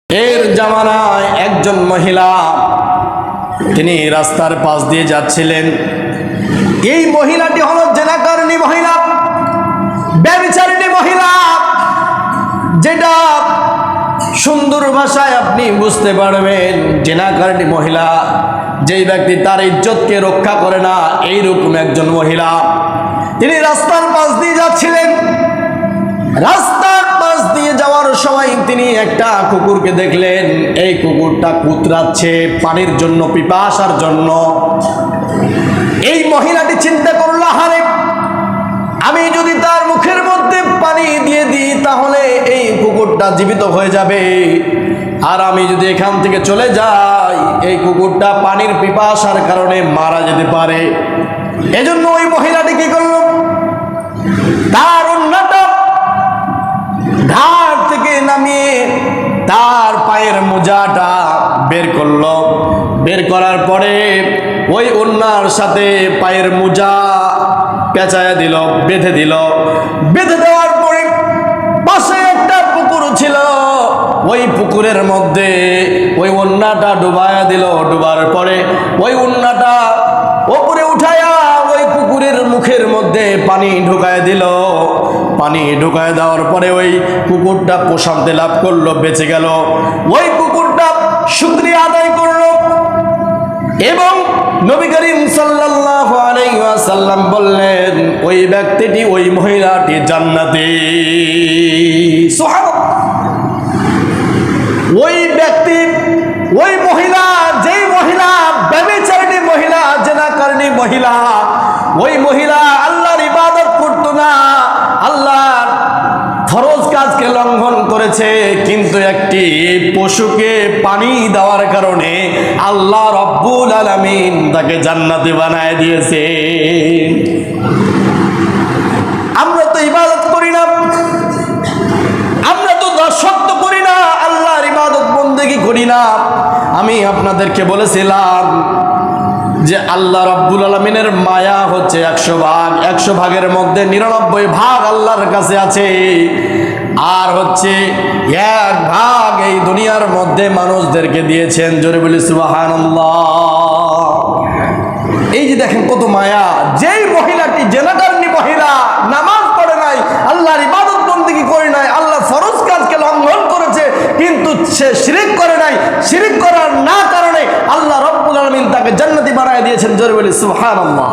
এর জামানায় একজন মহিলা তিনি রাস্তার পাশ দিয়ে যাচ্ছিলেন। এই মহিলাটি হলো জেনাকারিণী মহিলা, ব্যভিচারিণী মহিলা, যেটা সুন্দর ভাষায় আপনি বুঝতে পারবেন। জেনাকারিণী মহিলা যেই ব্যক্তি তার ইজ্জতকে রক্ষা করে না, এইরকম একজন মহিলা। তিনি রাস্তার পাশ দিয়ে যাচ্ছিলেন। রাস্তার পাশ দিয়ে যাওয়ার সময় তিনি একটা কুকুরকে দেখলেন। এই কুকুরটা কুতরাচ্ছে পানির জন্য, পিপাসার জন্য। এই মহিলাটি চিন্তা করল, হারে আমি যদি তার মুখের মধ্যে পানি দিয়ে দিই তাহলে এই কুকুরটা জীবিত হয়ে যাবে, আর আমি যদি এখান থেকে চলে যাই এই কুকুরটা পানির পিপাসার কারণে মারা যেতে পারে। এজন্য ওই মহিলাটি কি করল, তার ওন্নাটা ঘাট থেকে নামিয়ে তার পায়ের মোজাটা বের করলো। বের করার পরে ওই ওন্নার সাথে পায়ের মোজা পেঁচায় দিল, বেঁধে দিল। বেঁধে দেওয়ার পরে পাশে একটা পুকুর ছিল, ওই পুকুরের মধ্যে ওই ওন্নাটা ডুবায়া দিল। ডুবার পরে ওই ওন্নাটা ওপরে উঠায়া ওই পুকুরের মুখের মধ্যে পানি ঢুকায় দিল। পানি ঢুকায় দেওয়ার পরে ওই কুকুরটা প্রশান্তি লাভ করলো, বেঁচে গেল। ওই কুকুরটা শুকরিয়া আদায় করলো এবং নবী করিম সাল্লাল্লাহু আলাইহি ওয়াসাল্লাম বললেন, ওই ব্যক্তিটি, ওই মহিলাটি জান্নাতি। সুবহানাল্লাহ। ওই ব্যক্তি, ওই মহিলা, যেই মহিলা ব্যভিচারিণী মহিলা, জেনাকারিণী মহিলা, ওই মহিলা আল্লাহর ইবাদত করতো না, আল্লাহর ফরজ কাজকে লঙ্ঘন করেছে, কিন্তু একটি পশুকে পানি দেওয়ার কারণে আল্লাহ রব্বুল আলামিন তাকে জান্নাতি বানায় দিয়েছে। আমরা তো ইবাদত করি না, আমরা তো দাসত্ব করি না, আল্লাহর ইবাদত বন্দেগী করি না। আমি আপনাদেরকে বলেছিলাম যে আল্লাহ রাব্বুল আলামিনের মায়া হচ্ছে 100 ভাগ, 100 ভাগের মধ্যে 99 ভাগ আল্লাহর কাছে আছে, আর হচ্ছে 1 ভাগ এই দুনিয়ার মধ্যে মানুষদেরকে দিয়েছেন। জোরে বলি সুবহানাল্লাহ। এই যে দেখেন কত মায়া। যেই মহিলাটি জেনাকারিণী মহিলা, নামাজ পড়ে নাই, আল্লাহর ইবাদত বন্দেগী করে নাই, আল্লাহ ফরজ কাজকে লঙ্ঘন করেছে, কিন্তু সে শিরক করে নাই, শিরক করার না কারণে আল্লাহ রব্বুল আলামিন তাকে জান্নাতি বানায় দিয়েছেন। জোরে বলি সুবহানাল্লাহ।